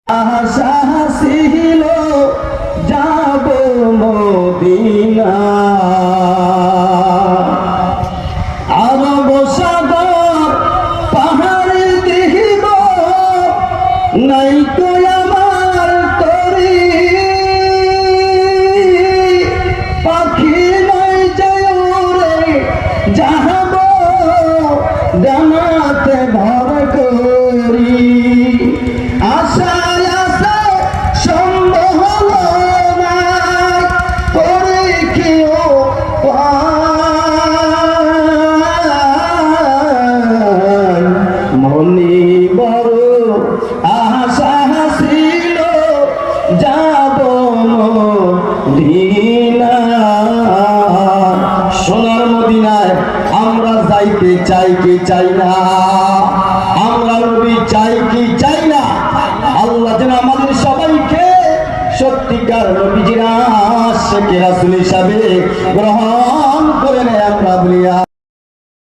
আশা ছিল যাব মদিনা, আরব সাগর পাহাড় দেখিব, নাই তো আমার তরি পাখি নাই যায় রে যাহব ডানাতে ভর করি। আশা মনে বড় আশা ছিল যাব মদিনা। সোনার মদিনায় আমরা যাইতে চাই কি চাই না? আমরা নবী চাই কি চাই না? আল্লাহ যেন আমাদের সবাইকে সত্যিকার নবীজির আশিক রাসূল হিসাবে গ্রহণ করে নেয়। আমরা বলিয়া